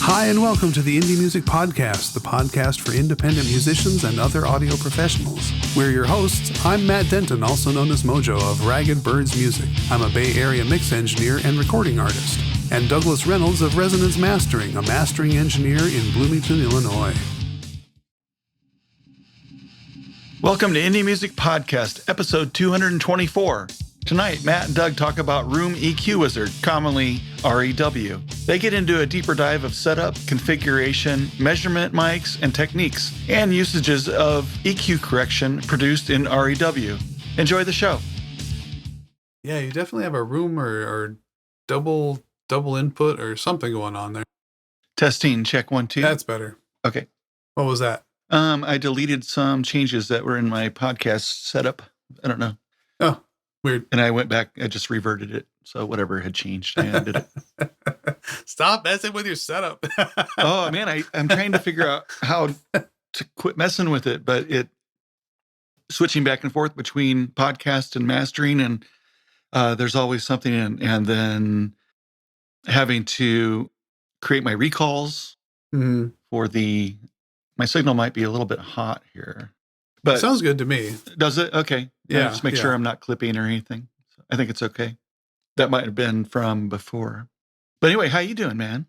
Hi, and welcome to the Indie Music Podcast, the podcast for independent musicians and other audio professionals. We're your hosts. I'm Matt Denton, also known as Mojo of Ragged Birds Music. I'm a Bay Area mix engineer and recording artist. And Douglas Reynolds of Resonance Mastering, a mastering engineer in Bloomington, Illinois. Welcome to Indie Music Podcast, episode 224. Tonight, Matt and Doug talk about Room EQ Wizard, commonly REW. They get into a deeper dive of setup, configuration, measurement mics, and techniques, and usages of EQ correction produced in REW. Enjoy the show. Yeah, you definitely have a room or double input or something going on there. Testing, check 1, 2. That's better. Okay. What was that? I deleted some changes that were in my podcast setup. I don't know. Oh, weird. And I went back, I just reverted it. So whatever had changed, I undid it. Stop messing with your setup. Oh, man, I'm trying to figure out how to quit messing with it, but switching back and forth between podcast and mastering, and there's always something and then having to create my recalls for my signal might be a little bit hot here. But sounds good to me. Does it? Okay. Yeah. Just make sure I'm not clipping or anything. I think it's okay. That might have been from before. But anyway, how you doing, man?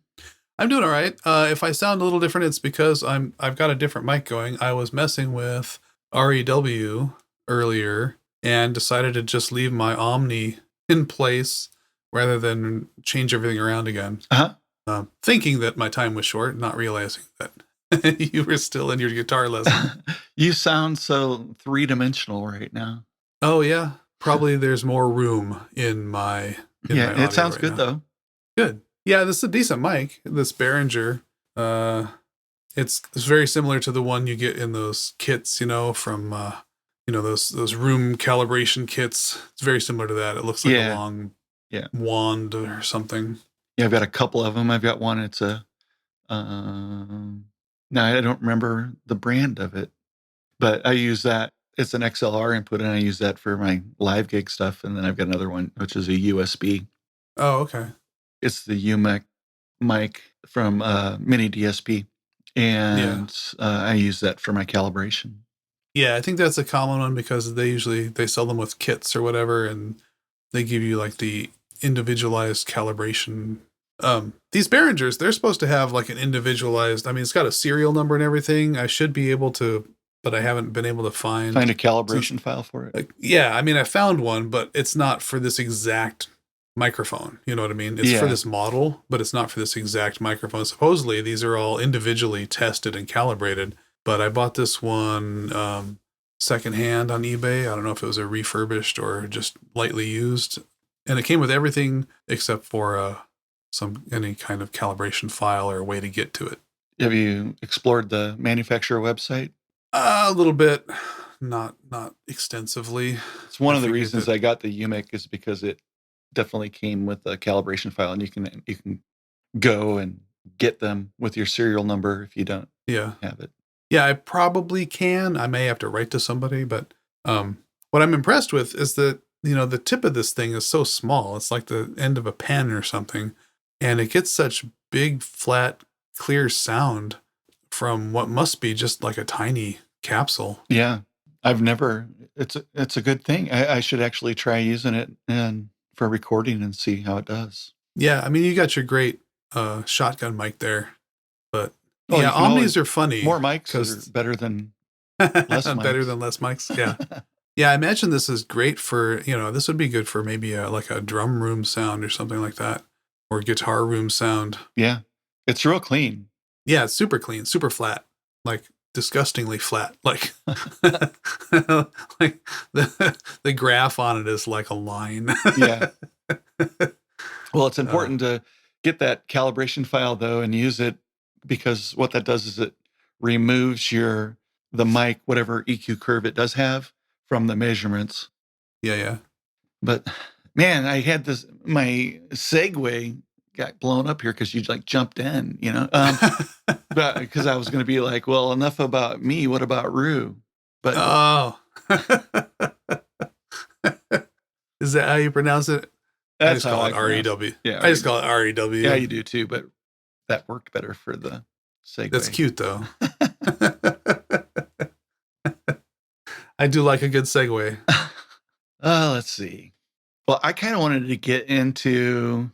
I'm doing all right. If I sound a little different, it's because I've got a different mic going. I was messing with REW earlier and decided to just leave my Omni in place rather than change everything around again. Thinking that my time was short, not realizing that you were still in your guitar lesson. You sound so three-dimensional right now. Oh, yeah. Probably there's more room in my yeah, it sounds good, though. Good. Yeah, this is a decent mic. This Behringer. It's very similar to the one you get in those kits, from those room calibration kits. It's very similar to that. It looks like a long wand or something. Yeah, I've got a couple of them. I've got one. It's now I don't remember the brand of it, but I use that. It's an XLR input, and I use that for my live gig stuff. And then I've got another one, which is a USB. Oh, okay. It's the UMEC mic from Mini DSP, and I use that for my calibration. Yeah, I think that's a common one because they sell them with kits or whatever, and they give you like the individualized calibration. These Behringers, they're supposed to have like an individualized, it's got a serial number and everything. I should be able to, but I haven't been able to find a calibration file for it. I found one, but it's not for this exact microphone. You know what I mean? It's for this model, but it's not for this exact microphone. Supposedly these are all individually tested and calibrated, but I bought this one secondhand on eBay. I don't know if it was a refurbished or just lightly used, and it came with everything except for any kind of calibration file or way to get to it. Have you explored the manufacturer website? A little bit, not extensively. It's one of the reasons I got the UMEC is because it definitely came with a calibration file, and you can go and get them with your serial number if you don't have it. Yeah, I probably can. I may have to write to somebody, but what I'm impressed with is that the tip of this thing is so small. It's like the end of a pen or something. And it gets such big, flat, clear sound from what must be just like a tiny capsule. Yeah, it's a good thing. I should actually try using it and for recording and see how it does. Yeah, you got your great shotgun mic there. But Omnis are funny. More mics are better than less mics. Better than less mics, yeah. Yeah, I imagine this is great for, this would be good for maybe like a drum room sound or something like that. Or guitar room sound. Yeah. It's real clean. Yeah, it's super clean, super flat. Like disgustingly flat. Like like the graph on it is like a line. Yeah. Well, it's important to get that calibration file though and use it, because what that does is it removes the mic, whatever EQ curve it does have, from the measurements. Yeah. But man, I had my segue got blown up here because you jumped in, but because I was going to be like, well, enough about me. What about Rue? But is that how you pronounce it? That's I just call it REW. Yeah, I just call it REW. Yeah, you do too. But that worked better for the segue. That's cute, though. I do like a good segue. Let's see. Well, I kind of wanted to get into,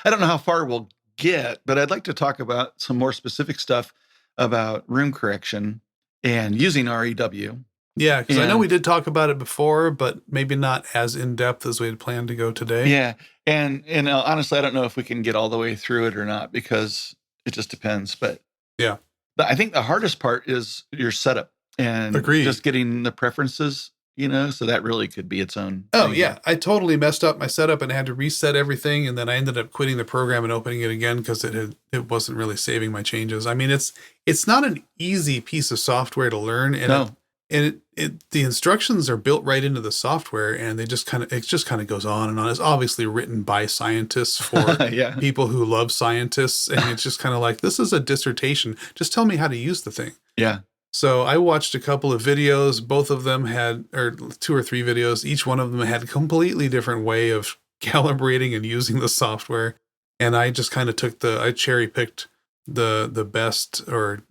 I don't know how far we'll get, but I'd like to talk about some more specific stuff about room correction and using REW. Yeah, because I know we did talk about it before, but maybe not as in-depth as we had planned to go today. Yeah, and honestly, I don't know if we can get all the way through it or not, because it just depends. But yeah, I think the hardest part is your setup and just getting the preferences, so that really could be its own thing. Yeah, I totally messed up my setup and had to reset everything, and then I ended up quitting the program and opening it again because it wasn't really saving my changes. I mean, it's not an easy piece of software to learn, and the instructions are built right into the software, and it just kind of goes on and on. It's obviously written by scientists for people who love scientists, and it's just kind of like, this is a dissertation. Just tell me how to use the thing. Yeah. So I watched a couple of videos. Both of them had, or 2 or 3 videos. Each one of them had a completely different way of calibrating and using the software. And I just kind of I cherry picked the best, or,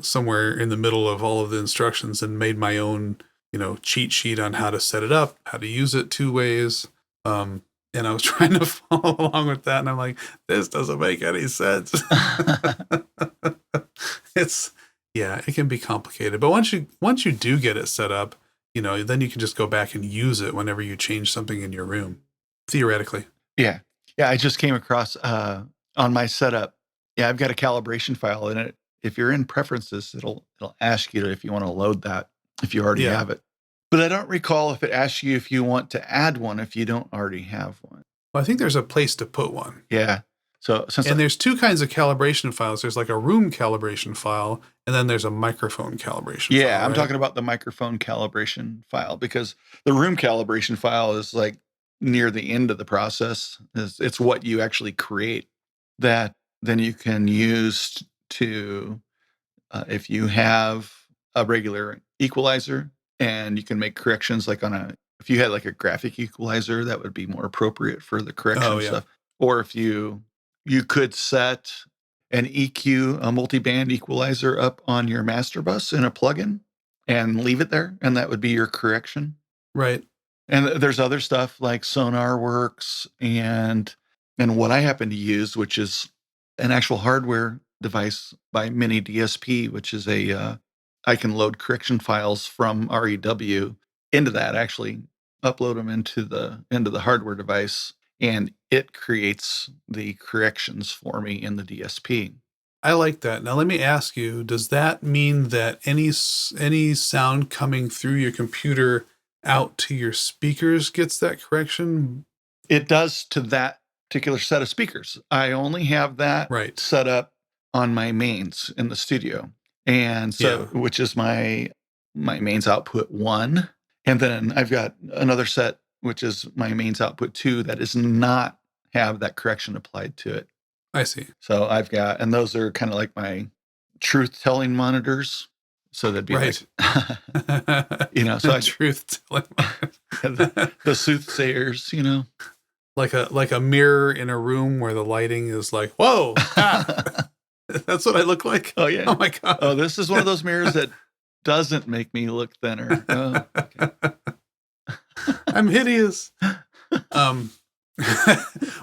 somewhere in the middle of all of the instructions, and made my own, cheat sheet on how to set it up, how to use it 2 ways. And I was trying to follow along with that. And I'm like, this doesn't make any sense. Yeah, it can be complicated, but once you do get it set up, then you can just go back and use it whenever you change something in your room, theoretically. Yeah. I just came across on my setup. Yeah, I've got a calibration file in it. If you're in preferences, it'll ask you if you want to load that if you already have it. But I don't recall if it asks you if you want to add one if you don't already have one. Well, I think there's a place to put one. Yeah. So there's 2 kinds of calibration files. There's like a room calibration file, and then there's a microphone calibration file. Yeah, I'm talking about the microphone calibration file, because the room calibration file is like near the end of the process. It's what you actually create that then you can use to, if you have a regular equalizer, and you can make corrections like if you had like a graphic equalizer, that would be more appropriate for the correction stuff. Or if you could set an EQ, a multi-band equalizer, up on your master bus in a plugin and leave it there, and that would be your correction. Right. And there's other stuff like SonarWorks and what I happen to use, which is an actual hardware device by Mini DSP, which is I can load correction files from REW into that, actually upload them into the hardware device, and it creates the corrections for me in the DSP. I like that. Now, let me ask you, does that mean that any sound coming through your computer out to your speakers gets that correction? It does to that particular set of speakers. I only have that set up on my mains in the studio. And so, which is my mains output 1. And then I've got another set, which is my mains output 2, that does not have that correction applied to it. I see. So I've got, and those are kind of like my truth-telling monitors. So that'd be like, so truth-telling monitors. the soothsayers, like a mirror in a room where the lighting is like, whoa, that's what I look like. Oh yeah. Oh my God. Oh, this is one of those mirrors that doesn't make me look thinner. Oh, okay. I'm hideous.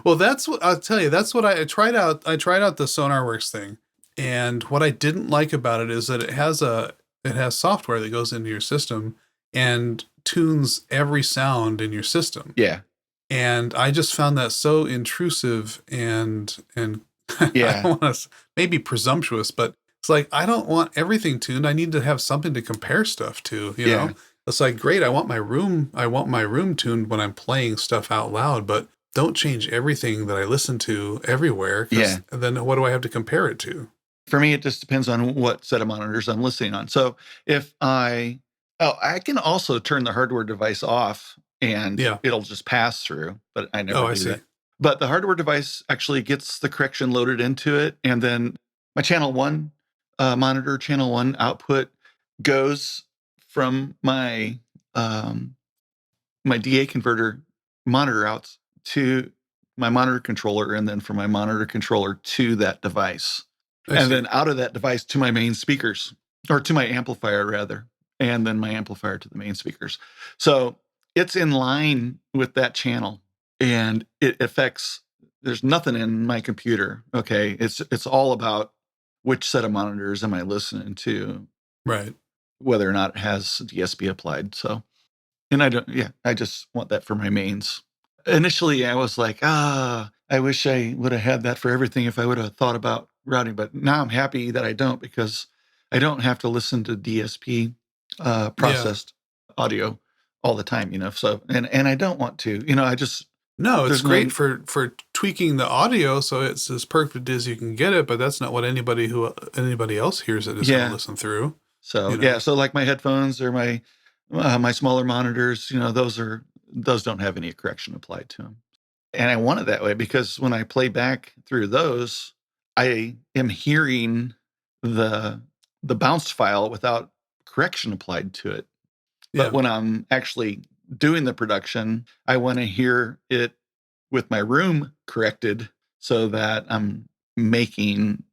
Well, that's what I'll tell you. That's what I tried out. I tried out the SonarWorks thing, and what I didn't like about it is that it has software that goes into your system and tunes every sound in your system. Yeah. And I just found that so intrusive and yeah, I don't want to, maybe presumptuous, but it's like, I don't want everything tuned. I need to have something to compare stuff to, you know? It's like, great, I want my room tuned when I'm playing stuff out loud, but don't change everything that I listen to everywhere. And then what do I have to compare it to? For me, it just depends on what set of monitors I'm listening on. So if I can also turn the hardware device off and it'll just pass through, but I never do that. But the hardware device actually gets the correction loaded into it. And then my channel 1 monitor, channel 1 output goes from my DA converter monitor outs to my monitor controller, and then from my monitor controller to that device. And then out of that device to my main speakers, or to my amplifier rather, and then my amplifier to the main speakers. So it's in line with that channel, and it affects, there's nothing in my computer. Okay. It's all about which set of monitors am I listening to, right? Whether or not it has DSP applied. So, and I just want that for my mains. Initially I was like, I wish I would have had that for everything if I would have thought about routing, but now I'm happy that I don't, because I don't have to listen to DSP processed audio all the time, so, and I don't want to, I just, no, it's great for tweaking the audio so it's as perfect as you can get it, but that's not what anybody else hears it is going to listen through. So so like my headphones or my smaller monitors, those don't have any correction applied to them. And I want it that way because when I play back through those, I am hearing the bounced file without correction applied to it. But when I'm actually doing the production, I want to hear it with my room corrected so that I'm making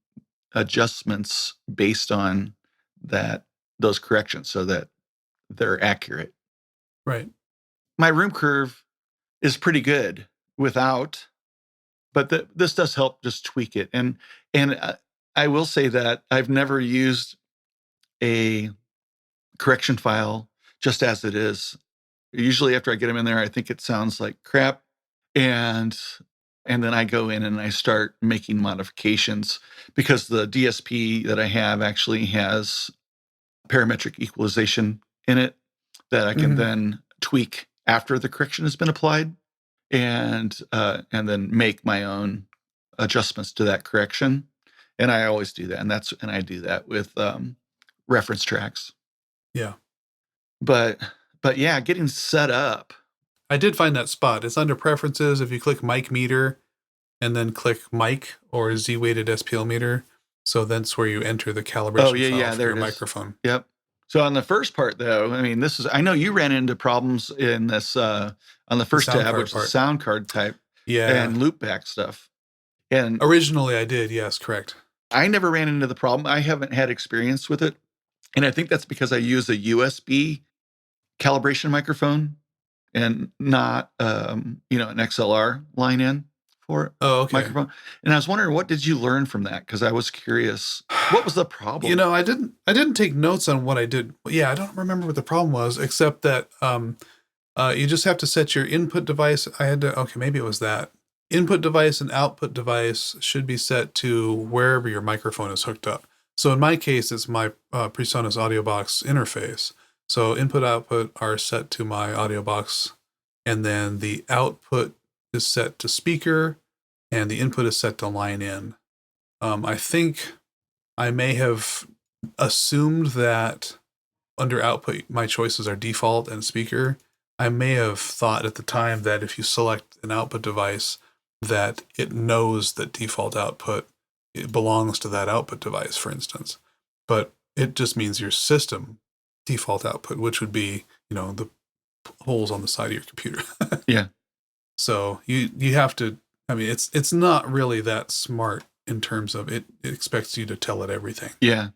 adjustments based on those corrections so that they're accurate. Right. My room curve is pretty good without, but this does help just tweak it. And I will say that I've never used a correction file just as it is. Usually after I get them in there, I think it sounds like crap. And then I go in and I start making modifications because the DSP that I have actually has parametric equalization in it that I can then tweak after the correction has been applied, and then make my own adjustments to that correction. And I always do that, and I do that with reference tracks. Yeah. But yeah, getting set up. I did find that spot. It's under preferences. If you click mic meter and then click mic or Z-weighted Spl meter, so that's where you enter the calibration file for your microphone. Yep. So on the first part, though, I mean, I know you ran into problems in this on the first tab, which is sound card type, and loopback stuff. And originally I did, yes, correct. I never ran into the problem. I haven't had experience with it, and I think that's because I use a USB calibration microphone and not an XLR line in for microphone. And I was wondering, what did you learn from that? Because I was curious, what was the problem? I didn't take notes on what I did. Yeah, I don't remember what the problem was, except that you just have to set your input device. Maybe it was that. Input device and output device should be set to wherever your microphone is hooked up. So in my case, it's my PreSonus audio box interface. So input output are set to my audio box, and then the output is set to speaker, and the input is set to line in. I think I may have assumed that under output, my choices are default and speaker. I may have thought at the time that if you select an output device, that it knows that default output, it belongs to that output device, for instance. But it just means your system default output, which would be, the holes on the side of your computer. Yeah. So you have to, it's not really that smart in terms of it expects you to tell it everything. Yeah.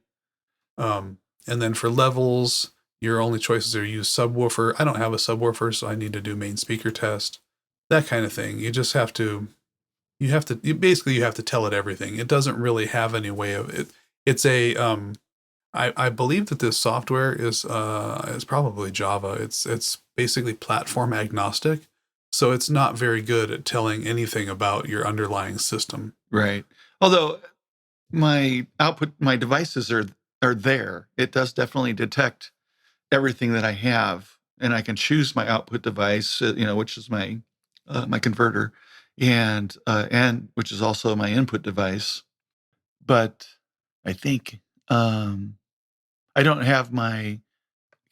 And then for levels, your only choices are use subwoofer. I don't have a subwoofer, so I need to do main speaker test, that kind of thing. You just have to, you have to tell it everything. It doesn't really have any way of it. It's I believe that this software is probably Java. It's basically platform agnostic. So it's not very good at telling anything about your underlying system. Right. Although my devices are there. It does definitely detect everything that I have, and I can choose my output device, which is my converter, and which is also my input device. But I think I don't have my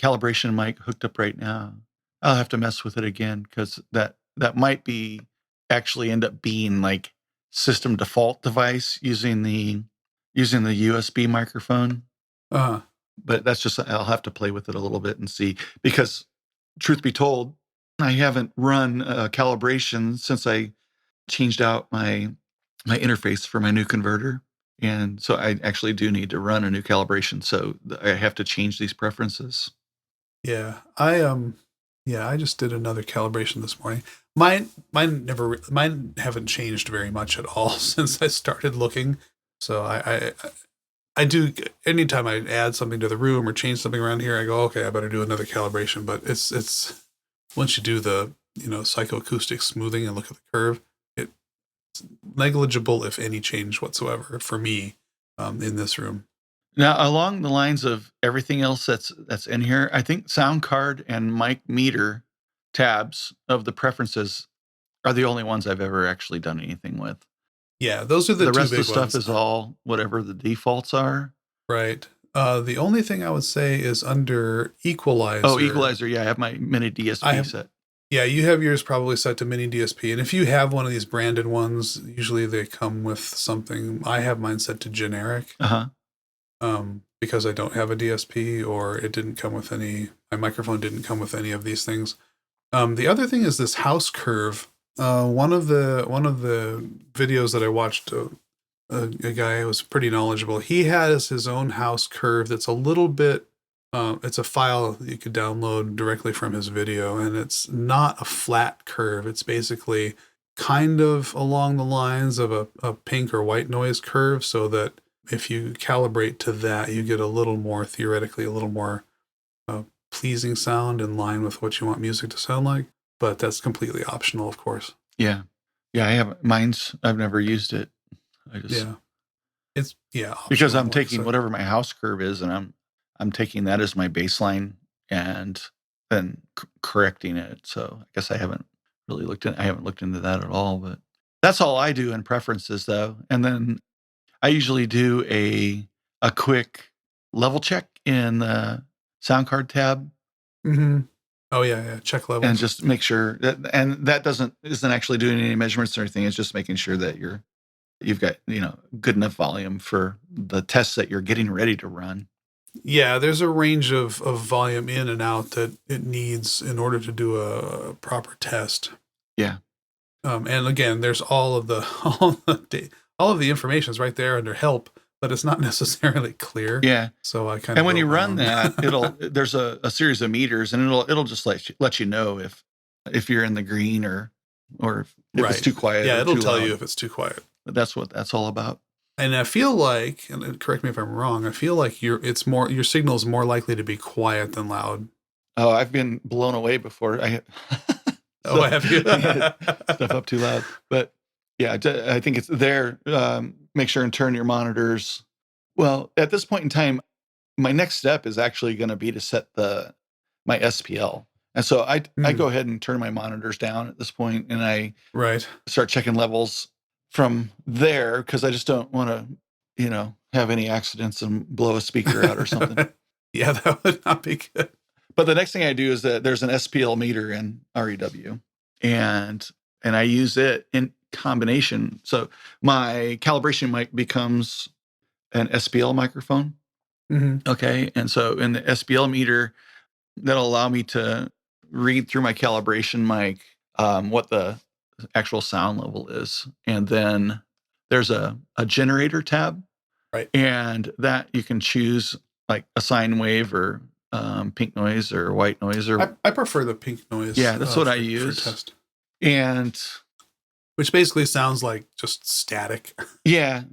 calibration mic hooked up right now. I'll have to mess with it again because that might be actually end up being like system default device using the USB microphone. But that's just, I'll have to play with it a little bit and see, because truth be told, I haven't run calibration since I changed out my interface for my new converter. And so I actually do need to run a new calibration. So I have to change these preferences. Yeah, I just did another calibration this morning. Mine haven't changed very much at all since I started looking. So I do, anytime I add something to the room or change something around here, I go, okay, I better do another calibration. But it's once you do the psychoacoustic smoothing and look at the curve, it's negligible if any change whatsoever for me in this room. Now, along the lines of everything else that's in here, I think sound card and mic meter tabs of the preferences are the only ones I've ever actually done anything with. Yeah, those are the two rest big of the stuff ones. is all whatever the defaults are. Right. The only thing I would say is under equalizer. Oh, equalizer. Yeah, I have my mini DSP set. Yeah, you have yours probably set to mini DSP. And if you have one of these branded ones, usually they come with something. I have mine set to generic. Because I don't have a DSP, or it didn't come with any, my microphone didn't come with any of these things. The other thing is this house curve. One of the videos that I watched, a guy who was pretty knowledgeable, he has his own house curve that's a little bit, it's a file that you could download directly from his video, and it's not a flat curve. It's basically kind of along the lines of a pink or white noise curve, so that if you calibrate to that, you get a little more, theoretically, a little more pleasing sound in line with what you want music to sound like. But that's completely optional, of course. Yeah. I haven't, I've never used it. It's because I'm taking whatever my house curve is, and I'm taking that as my baseline and then correcting it. So I guess I haven't looked into that at all, but that's all I do in preferences though. And then I usually do a quick level check in the sound card tab. Mm-hmm. Oh yeah. Check levels. And just make sure that isn't actually doing any measurements or anything. It's just making sure that you've got, good enough volume for the tests that you're getting ready to run. Yeah, there's a range of volume in and out that it needs in order to do a proper test. Yeah. And again, there's all of the information is right there under help, but it's not necessarily clear. Yeah. So I kind of. And when you run that, there's a series of meters, and it'll just let you know if you're in the green or if it's too quiet. Yeah, it'll tell you if it's too quiet. But that's what that's all about. And I feel like, and correct me if I'm wrong, I feel like your signal is more likely to be quiet than loud. Oh, I've been blown away before. I have you? Stuff up too loud. But yeah, I think it's there. Make sure and turn your monitors. Well, at this point in time, my next step is actually going to be to set my SPL. And so I go ahead and turn my monitors down at this point, and I start checking levels from there, because I just don't want to, have any accidents and blow a speaker out or something. Yeah, that would not be good. But the next thing I do is that there's an Spl Meter in REW, and I use it in combination. So my calibration mic becomes an SPL microphone. Mm-hmm. Okay. And so in the Spl Meter, that'll allow me to read through my calibration mic what the actual sound level is. And then there's a generator tab. Right. And that you can choose like a sine wave or pink noise or white noise. Or I prefer the pink noise. Yeah, that's what I use. For test. And which basically sounds like just static. Yeah.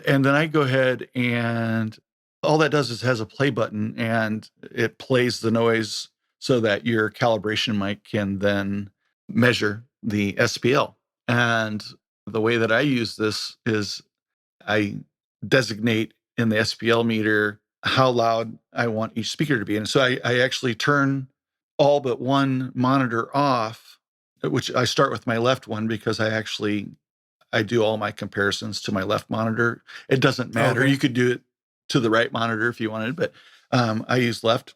And then I go ahead, and all that does is has a play button, and it plays the noise so that your calibration mic can then measure the SPL. And the way that I use this is I designate in the SPL meter how loud I want each speaker to be. And so I actually turn all but one monitor off, which I start with my left one, because I do all my comparisons to my left monitor. It doesn't matter. Okay. You could do it to the right monitor if you wanted, but I use left.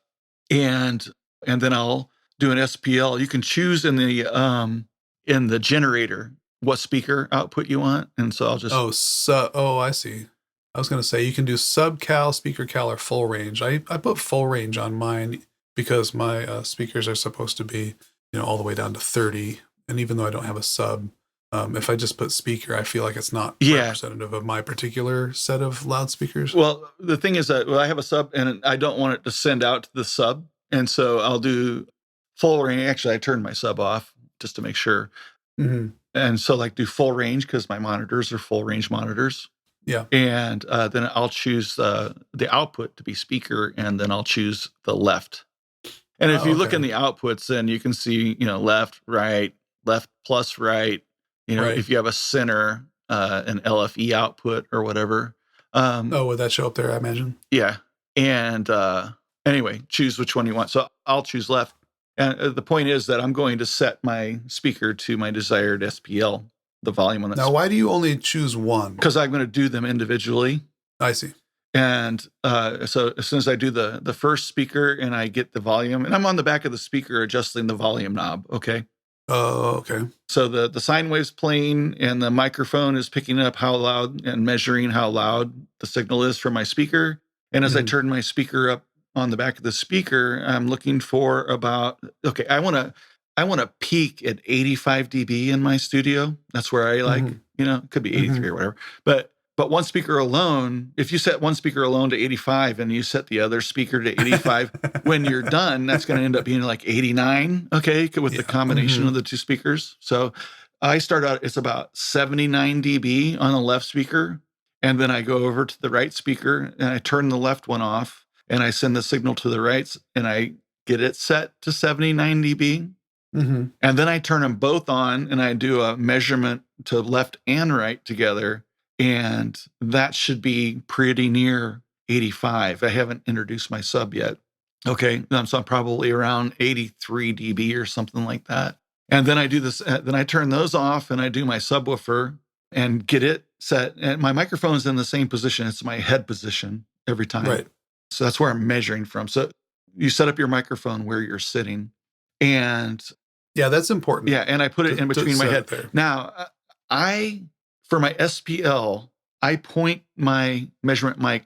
And then I'll do an SPL. You can choose in the generator what speaker output you want. And so I'll just... I see. I was going to say you can do sub-cal, speaker cal, or full range. I put full range on mine because my speakers are supposed to be, all the way down to 30. And even though I don't have a sub, If I just put speaker, I feel like it's not representative of my particular set of loudspeakers. Well, the thing is that I have a sub and I don't want it to send out to the sub. And so I'll do full range. Actually, I turned my sub off just to make sure. Mm-hmm. And so like do full range because my monitors are full range monitors. Yeah. And then I'll choose the output to be speaker, and then I'll choose the left. And if you look in the outputs, then you can see, left plus right. If you have a center, an LFE output or whatever. Would that show up there, I imagine? Yeah. And anyway, choose which one you want. So I'll choose left. And the point is that I'm going to set my speaker to my desired SPL, the volume on that. Now, why do you only choose one? Because I'm going to do them individually. I see. And so as soon as I do the first speaker and I get the volume, and I'm on the back of the speaker adjusting the volume knob, okay? Oh, okay. So the sine wave's playing and the microphone is picking up how loud and measuring how loud the signal is from my speaker. And as I turn my speaker up on the back of the speaker, I'm looking for about, I want to peak at 85 dB in my studio. That's where I like, it could be 83 or whatever. But one speaker alone, if you set one speaker alone to 85 and you set the other speaker to 85, when you're done, that's going to end up being like 89, with the combination of the two speakers. So I start out, it's about 79 dB on the left speaker. And then I go over to the right speaker and I turn the left one off and I send the signal to the right and I get it set to 79 dB. And then I turn them both on and I do a measurement to left and right together. And that should be pretty near 85. I haven't introduced my sub yet. Okay, so I'm probably around 83 dB or something like that. And then I do this, then I turn those off and I do my subwoofer and get it set. And my microphone's in the same position. It's my head position every time. Right. So that's where I'm measuring from. So you set up your microphone where you're sitting. And yeah, that's important. Yeah, and I put it in between my head. There. Now, for my SPL, I point my measurement mic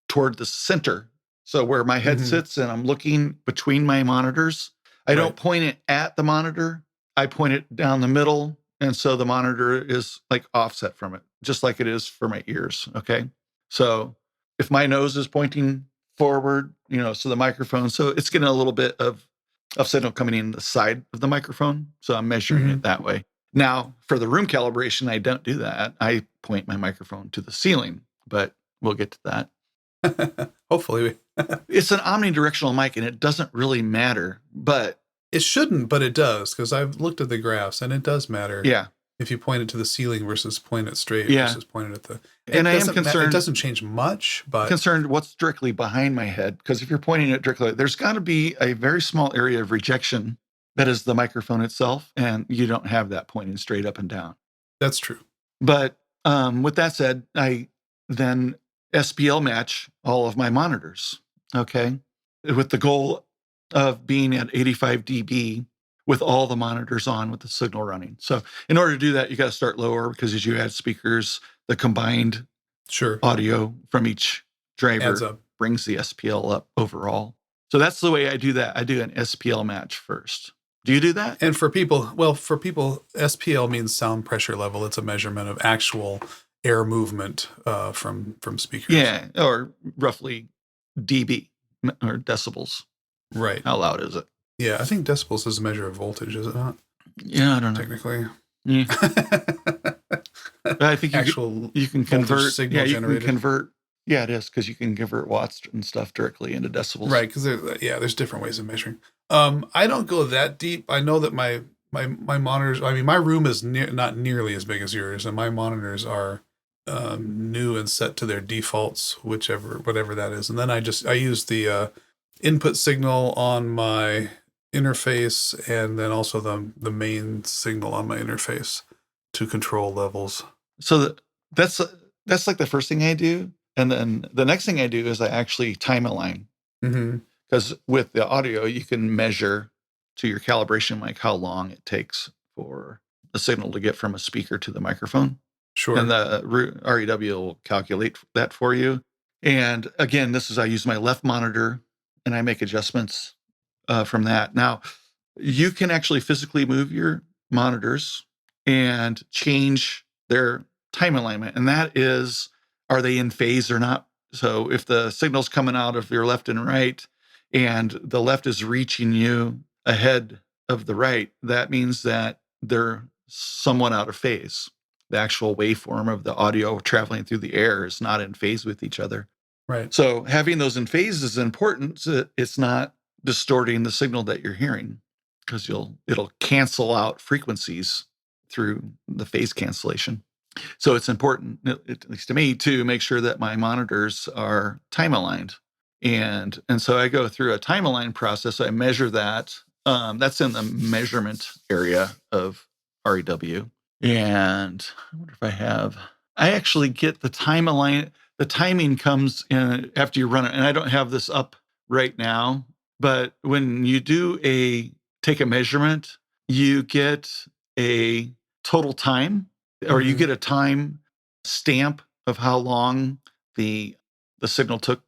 toward the center. So where my head sits and I'm looking between my monitors, I don't point it at the monitor. I point it down the middle. And so the monitor is like offset from it, just like it is for my ears. Okay. So if my nose is pointing forward, so the microphone, so it's getting a little bit of signal coming in the side of the microphone. So I'm measuring it that way. Now, for the room calibration, I don't do that. I point my microphone to the ceiling, but we'll get to that. Hopefully. It's an omnidirectional mic, and it doesn't really matter, but... It shouldn't, but it does, because I've looked at the graphs, and it does matter. Yeah. If you point it to the ceiling versus point it straight versus point it at the... And I am concerned... It doesn't change much, but... Concerned what's directly behind my head, because if you're pointing it directly, there's got to be a very small area of rejection that is the microphone itself, and you don't have that pointing straight up and down. That's true. But with that said, I then SPL match all of my monitors, okay? With the goal of being at 85 dB with all the monitors on with the signal running. So in order to do that, you got to start lower because as you add speakers, the combined audio from each driver brings the SPL up overall. So that's the way I do that. I do an SPL match first. Do you do that? And for people, SPL means sound pressure level. It's a measurement of actual air movement from speakers. Yeah, or roughly dB or decibels. Right. How loud is it? Yeah, I think decibels is a measure of voltage, is it not? Yeah, I don't know. Technically. Yeah. I think you can convert signal generated. Can convert. Yeah, it is because you can convert watts and stuff directly into decibels. Right, because there's different ways of measuring. I don't go that deep. I know that my monitors. I mean, my room is not nearly as big as yours, and my monitors are new and set to their defaults, whatever that is. And then I use the input signal on my interface, and then also the main signal on my interface to control levels. So that's like the first thing I do. And then the next thing I do is I actually time align. Because with the audio, you can measure to your calibration mic how long it takes for the signal to get from a speaker to the microphone. Sure. And the REW will calculate that for you. And again, I use my left monitor and I make adjustments from that. Now, you can actually physically move your monitors and change their time alignment. And that is, are they in phase or not? So if the signal's coming out of your left and right, and the left is reaching you ahead of the right, that means that they're somewhat out of phase. The actual waveform of the audio traveling through the air is not in phase with each other. Right. So having those in phase is important so that it's not distorting the signal that you're hearing, because it'll cancel out frequencies through the phase cancellation. So it's important, at least to me, to make sure that my monitors are time aligned. And so I go through a time aligned process. I measure that. That's in the measurement area of REW. And I wonder if I actually get the time align. The timing comes in after you run it. And I don't have this up right now, but when you take a measurement, you get a total time, or you get a time stamp of how long the signal took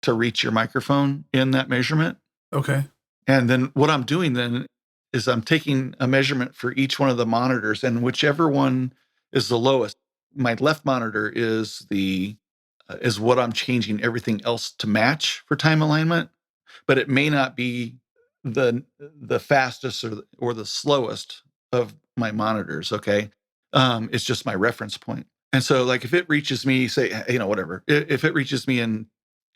to reach your microphone in that measurement. Okay. And then what I'm doing then is I'm taking a measurement for each one of the monitors, and whichever one is the lowest, my left monitor is what I'm changing everything else to match for time alignment, but it may not be the fastest or the slowest of my monitors. Okay. It's just my reference point. And so like if it reaches me, say, whatever, if it reaches me in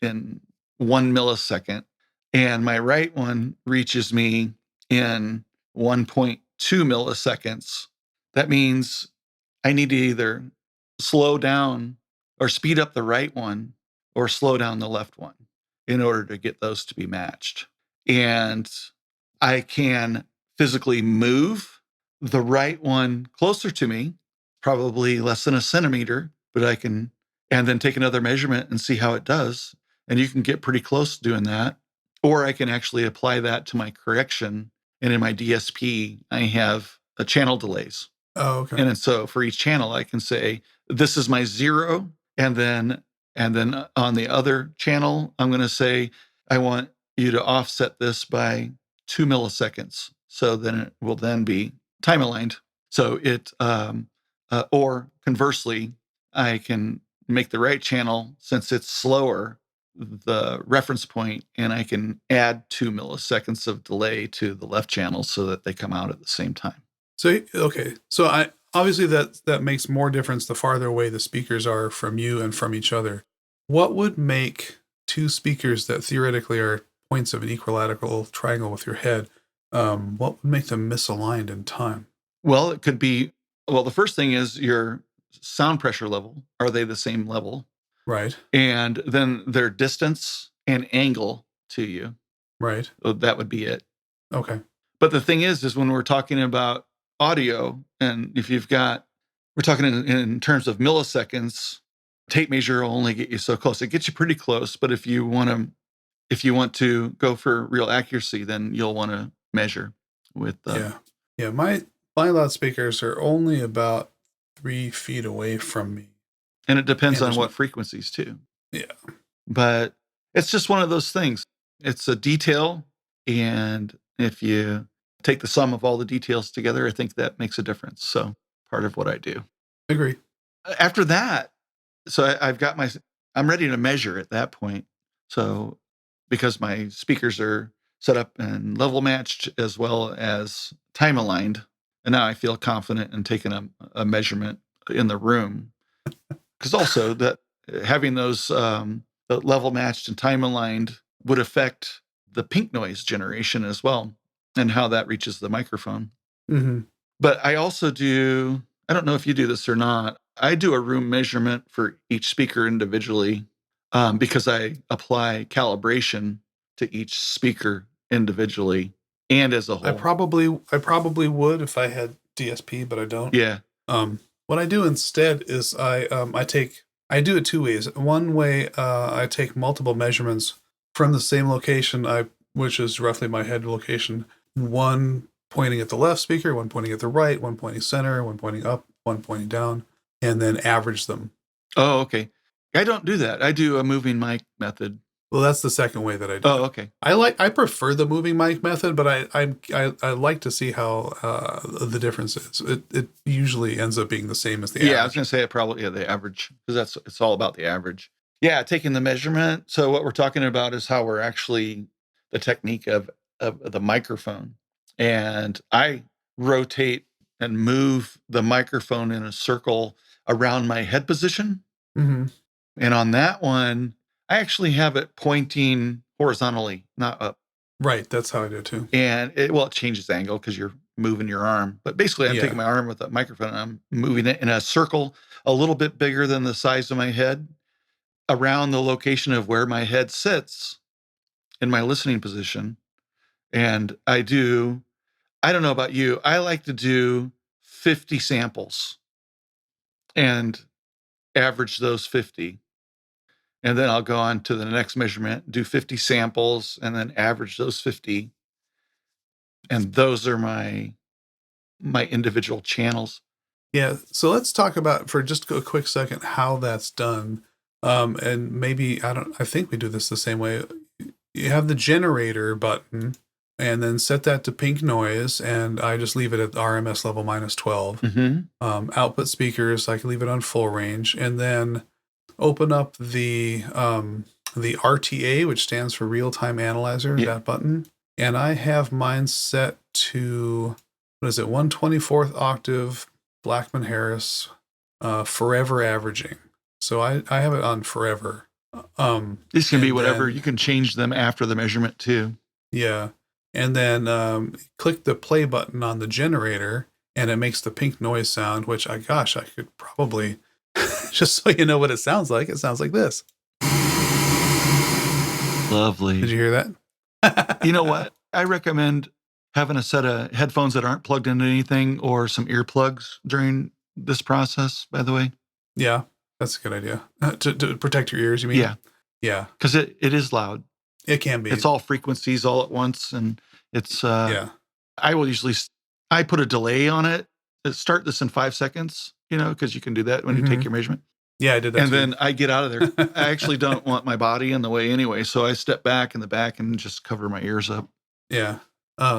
1 millisecond, and my right one reaches me in 1.2 milliseconds, that means I need to either slow down or speed up the right one or slow down the left one in order to get those to be matched. And I can physically move the right one closer to me, probably less than a centimeter, but I can, and then take another measurement and see how it does. And you can get pretty close to doing that. Or I can actually apply that to my correction. And in my DSP, I have a channel delays. Oh, okay. And so for each channel, I can say, this is my 0. And then on the other channel, I'm going to say, I want you to offset this by 2 milliseconds. So then it will then be time aligned. So or conversely, I can make the right channel, since it's slower, the reference point, and I can add 2 milliseconds of delay to the left channel so that they come out at the same time. So, okay. So obviously that makes more difference the farther away the speakers are from you and from each other. What would make two speakers that theoretically are points of an equilateral triangle with your head, what would make them misaligned in time? Well, it could be, the first thing is your sound pressure level. Are they the same level? Right. And then their distance and angle to you. Right. That would be it. Okay. But the thing is when we're talking about audio, and if we're talking in terms of milliseconds, tape measure will only get you so close. It gets you pretty close, but if you want to go for real accuracy, then you'll want to measure with Yeah. My loudspeakers are only about 3 feet away from me. And it depends on what frequencies too. Yeah. But it's just one of those things. It's a detail. And if you take the sum of all the details together, I think that makes a difference. So part of what I do. Agree. After that, so I'm ready to measure at that point. So because my speakers are set up and level matched as well as time aligned, and now I feel confident in taking a measurement in the room. Because also that having those level matched and time aligned would affect the pink noise generation as well, and how that reaches the microphone. Mm-hmm. But I also I don't know if you do this or not, I do a room measurement for each speaker individually, because I apply calibration to each speaker individually and as a whole. I probably would if I had DSP, but I don't. Yeah. What I do instead is I do it 2 ways. One way, I take multiple measurements from the same location, which is roughly my head location. One pointing at the left speaker, one pointing at the right, one pointing center, one pointing up, one pointing down, and then average them. Oh, okay. I don't do that. I do a moving mic method. Well, that's the second way that I do. Oh, okay. I prefer the moving mic method, but I like to see how the difference is. It usually ends up being the same as the average. I was going to say the average, because it's all about the average. Yeah, taking the measurement. So what we're talking about is how we're actually the technique of the microphone, and I rotate and move the microphone in a circle around my head position. Mm-hmm. And on that one, I actually have it pointing horizontally, not up. Right, that's how I do it too. And it changes angle because you're moving your arm. But basically, I'm taking my arm with a microphone and I'm moving it in a circle a little bit bigger than the size of my head around the location of where my head sits in my listening position. And I don't know about you, I like to do 50 samples and average those 50. And then I'll go on to the next measurement, do 50 samples, and then average those 50. And those are my individual channels. Yeah. So let's talk about for just a quick second how that's done. And maybe I think we do this the same way. You have the generator button and then set that to pink noise, and I just leave it at RMS level -12. Mm-hmm. Output speakers, I can leave it on full range, and then open up the RTA, which stands for real time analyzer, that button. And I have mine set to, 1/24th octave, Blackman Harris, forever averaging. So I have it on forever. These can be whatever. You can change them after the measurement too. Yeah. And then click the play button on the generator, and it makes the pink noise sound, which I could probably, just so you know what it sounds like this. Lovely. Did you hear that? You know what? I recommend having a set of headphones that aren't plugged into anything, or some earplugs during this process, by the way. Yeah, that's a good idea. To protect your ears, you mean? Yeah. Yeah. Because it is loud. It can be. It's all frequencies all at once. And it's, I will usually, I put a delay on it. Start this in 5 seconds, because you can do that when you take your measurement. Yeah, I did that and too. Then I get out of there. I actually don't want my body in the way anyway. So I step back in the back and just cover my ears up. Yeah.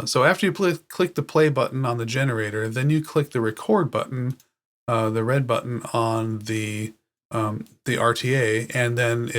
So after you click the play button on the generator, then you click the record button, the red button on the RTA, and then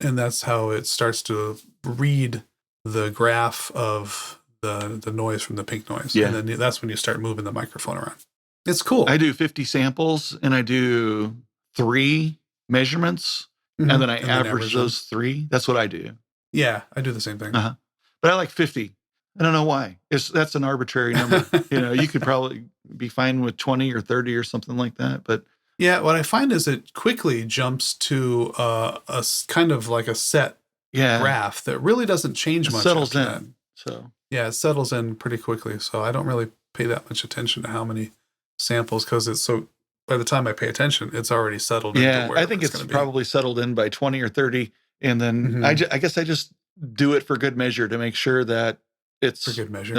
and that's how it starts to read the graph of the noise from the pink noise. Yeah. And then that's when you start moving the microphone around. It's cool. I do 50 samples and I do 3 measurements, and then I average those 3. That's what I do. Yeah, I do the same thing. But I like 50. I don't know why. That's an arbitrary number. You could probably be fine with 20 or 30 or something like that. But yeah, what I find is it quickly jumps to a kind of like a set graph that really doesn't change much. It settles in. So yeah, it settles in pretty quickly. So I don't really pay that much attention to how many samples, because it's so. By the time I pay attention, it's already settled. Yeah, I think it's probably settled in by 20 or 30, and then I guess I just do it for good measure to make sure that it's a good measure.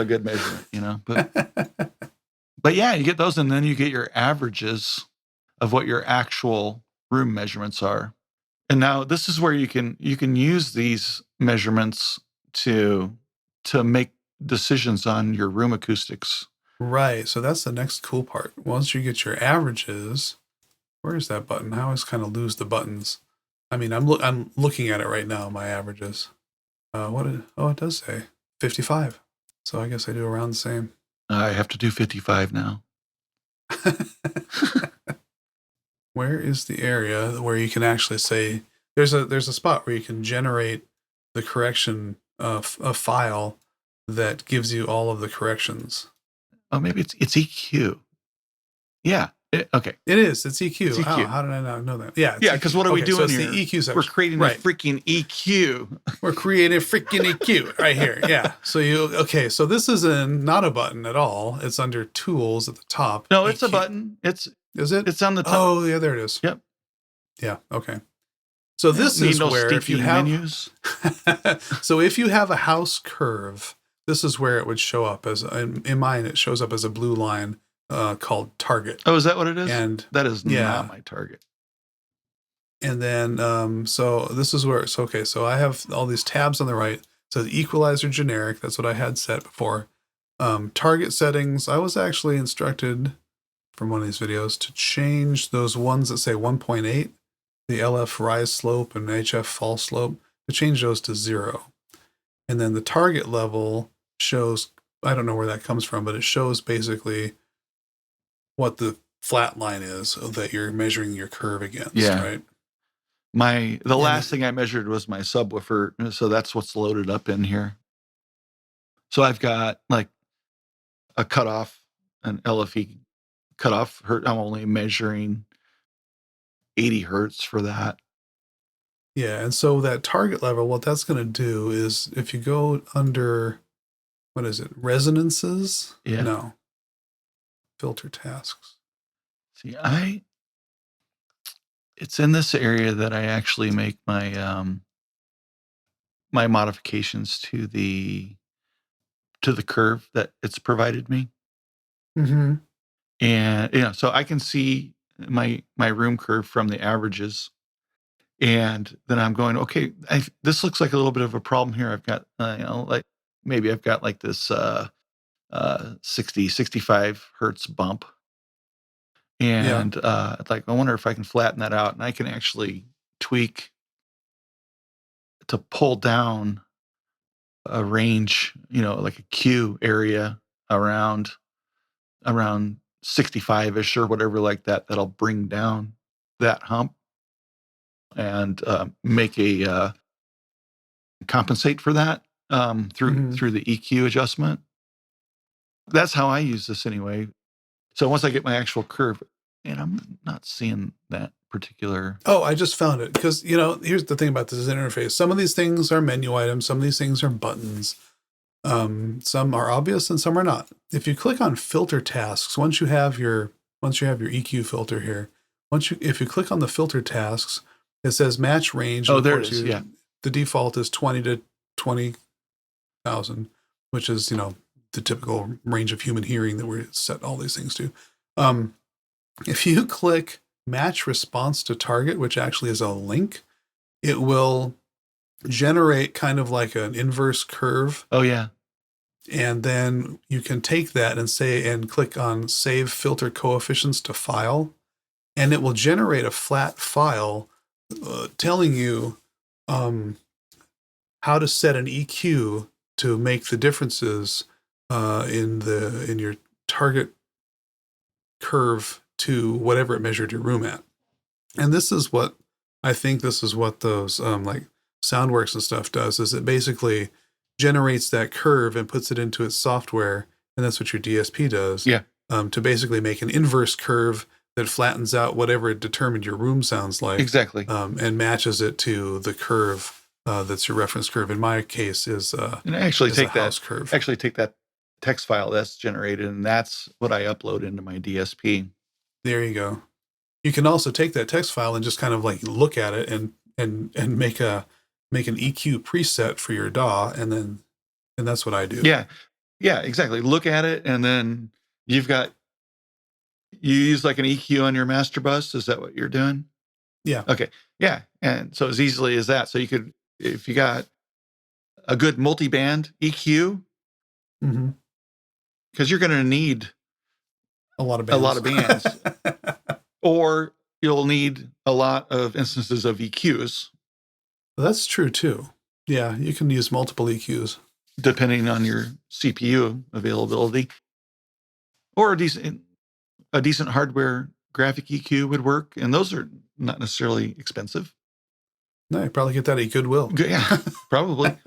But yeah, you get those, and then you get your averages of what your actual room measurements are. And now this is where you can use these measurements to make decisions on your room acoustics. Right. So that's the next cool part. Once you get your averages, where is that button? I always kind of lose the buttons. I mean, I'm looking at it right now, my averages. It does say 55. So I guess I do around the same. I have to do 55 now. Where is the area where you can actually say there's a spot where you can generate the correction of a file that gives you all of the corrections. Oh, maybe it's EQ. Yeah. Okay. It is. It's EQ. It's EQ. How did I not know that? Yeah. Yeah. Because what are we doing so here? The EQ section. We're creating a freaking EQ. We're creating a freaking EQ right here. Yeah. So this is not a button at all. It's under tools at the top. No, it's EQ. A button. Is it? It's on the top. Oh, yeah, there it is. Yep. Yeah. Okay. So this is where if you have menus. So if you have a house curve, this is where it would show up as in mine. It shows up as a blue line called target. Oh, is that what it is? And that is not my target. And then, so this is where it's okay. So I have all these tabs on the right. So the equalizer generic, that's what I had set before. Target settings, I was actually instructed from one of these videos to change those ones that say 1.8, the LF rise slope and HF fall slope, to change those to 0. And then the target level shows, I don't know where that comes from, but it shows basically what the flat line is that you're measuring your curve against, right? The last thing I measured was my subwoofer, so that's what's loaded up in here. So I've got like a cutoff, an LFE cutoff. I'm only measuring 80 hertz for that. Yeah, and so that target level, what that's going to do is if you go under, what is it, resonances? Yeah. No. Filter tasks. See, it's in this area that I actually make my my modifications to the curve that it's provided me. Mm-hmm. And so I can see my room curve from the averages, and then I'm going, okay, this looks like a little bit of a problem here. I've got like maybe I've got like this 65 hertz bump, and like I wonder if I can flatten that out, and I can actually tweak to pull down a range, like a Q area around 65ish or whatever like that. That'll bring down that hump and make a compensate for that through the EQ adjustment. That's how I use this anyway. So once I get my actual curve, and I'm not seeing that particular. Oh, I just found it because, here's the thing about this interface. Some of these things are menu items. Some of these things are buttons. Some are obvious and some are not. If you click on filter tasks, once you have your EQ filter here, if you click on the filter tasks, it says match range. Oh, there it is. Yeah. The default is 20 to 20,000, which is, the typical range of human hearing that we set all these things to. If you click match response to target, which actually is a link, it will generate kind of like an inverse curve. Oh, yeah. And then you can take that and click on save filter coefficients to file, and it will generate a flat file telling you how to set an EQ to make the differences in your target curve to whatever it measured your room at. And this is what those like Soundworks and stuff does, is it basically generates that curve and puts it into its software, and that's what your DSP does. Yeah. To basically make an inverse curve that flattens out whatever it determined your room sounds like. Exactly. And matches it to the curve that's your reference curve. In my case, is and actually take that house curve. Actually, take that text file that's generated, and that's what I upload into my DSP. There you go. You can also take that text file and just kind of like look at it and make an EQ preset for your DAW, and that's what I do. Yeah, exactly. Look at it, and then you use like an EQ on your master bus. Is that what you're doing? Yeah. Okay. Yeah. And so as easily as that. So you could, if you got a good multi-band EQ, because you're going to need a lot of bands, or you'll need a lot of instances of EQs. Well, that's true too. Yeah, you can use multiple EQs depending on your CPU availability, or a decent hardware graphic EQ would work, and those are not necessarily expensive. No, you probably get that at Goodwill. Yeah, probably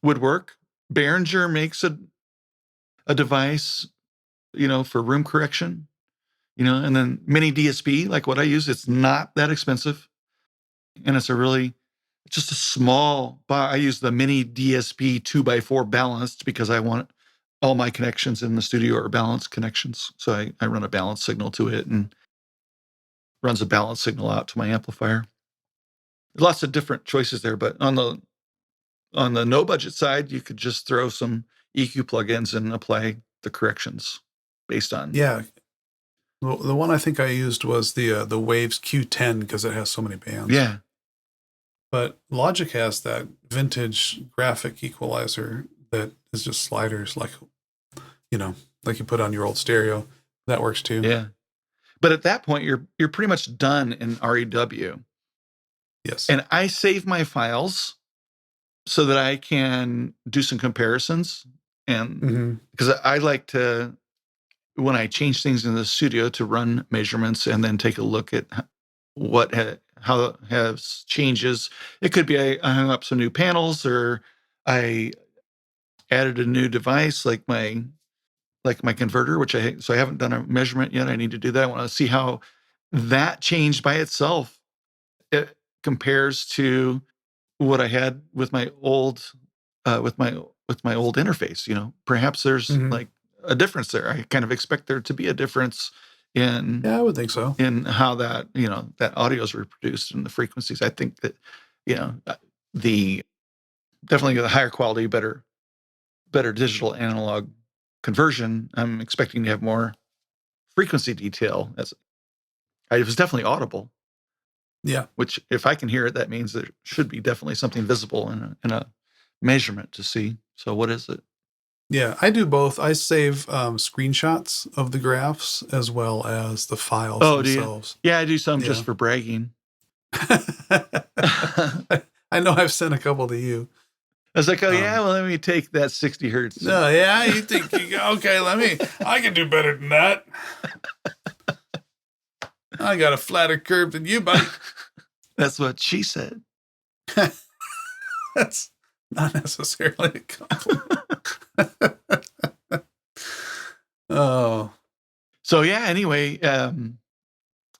would work. Behringer makes a device, for room correction, and then mini DSP, like what I use, it's not that expensive, and it's just a small. I use the mini DSP 2x4 balanced because I want all my connections in the studio are balanced connections. So I run a balance signal to it and runs a balance signal out to my amplifier. Lots of different choices there, but on the no budget side, you could just throw some EQ plugins and apply the corrections based on. Yeah. The one I think I used was the Waves Q10 because it has so many bands. Yeah. But Logic has that vintage graphic equalizer that is just sliders, like you put on your old stereo. That works too. Yeah. But at that point, you're pretty much done in REW. Yes. And I save my files so that I can do some comparisons. And because I like to, when I change things in the studio, to run measurements and then take a look at how it has changes. It could be I hung up some new panels, or I added a new device like my converter, so I haven't done a measurement yet. I need to do that. I want to see how that changed by itself. It compares to what I had with my old interface. Perhaps there's like a difference there. I kind of expect there to be a difference in. Yeah, I would think so. In how that that audio is reproduced and the frequencies. I think that definitely the higher quality, better digital analog conversion. I'm expecting to have more frequency detail. It was definitely audible. Yeah. Which, if I can hear it, that means there should be definitely something visible in a measurement to see. So what is it? Yeah, I do both. I save screenshots of the graphs as well as the files themselves. Yeah, I do some just for bragging. I know I've sent a couple to you. I was like, let me take that 60 hertz. No, yeah, you think, okay, I can do better than that. I got a flatter curve than you, buddy. That's what she said. That's not necessarily a compliment. Oh. So yeah, anyway,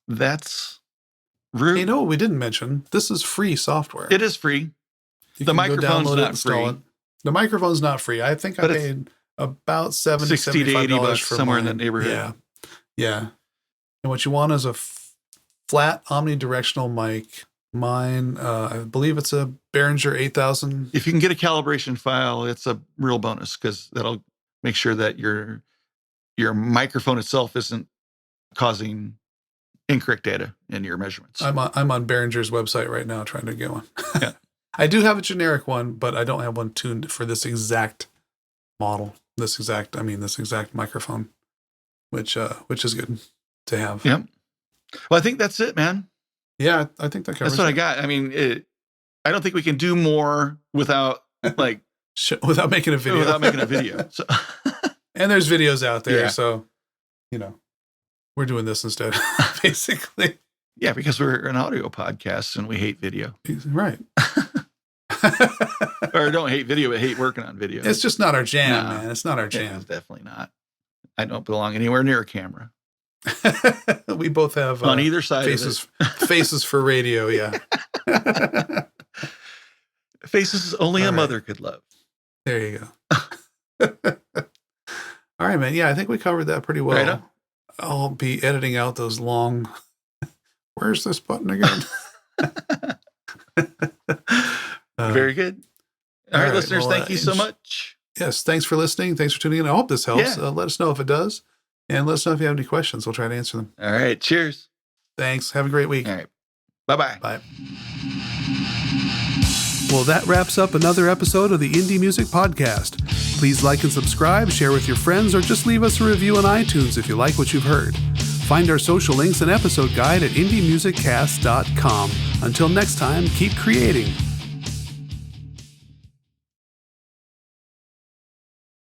that's Root. You know what we didn't mention? This is free software. It is free. The microphone's not free. The microphone's not free. I think I paid about $60 to $80 for somewhere mine. In that neighborhood. Yeah. And what you want is a flat omnidirectional mic. Mine, I believe it's a Behringer 8000. If you can get a calibration file, it's a real bonus, because that'll make sure that your microphone itself isn't causing incorrect data in your measurements. I'm on Behringer's website right now trying to get one. Yeah. I do have a generic one, but I don't have one tuned for this exact model, this exact microphone, which is good to have. Yep. Well, I think that's it, man. Yeah, I think that covers That's what I got. I mean, I don't think we can do more without without making a video. So. And there's videos out there, so we're doing this instead, basically. Yeah, because we're an audio podcast and we hate video. Right. Or don't hate video, but hate working on video. It's just not our jam, man. It's not our jam. It's definitely not. I don't belong anywhere near a camera. We both have on either side faces for radio. Yeah. Faces only a mother could love. There you go. All right, man. Yeah, I think we covered that pretty well. Right. I'll be editing out those long. Where's this button again? Very good. All right, listeners, thank you so much. Yes, thanks for listening. Thanks for tuning in. I hope this helps. Let us know if it does. And let us know if you have any questions. We'll try to answer them. All right. Cheers. Thanks. Have a great week. All right. Bye-bye. Bye. Well, that wraps up another episode of the Indie Music Podcast. Please like and subscribe, share with your friends, or just leave us a review on iTunes if you like what you've heard. Find our social links and episode guide at indiemusiccast.com. Until next time, keep creating.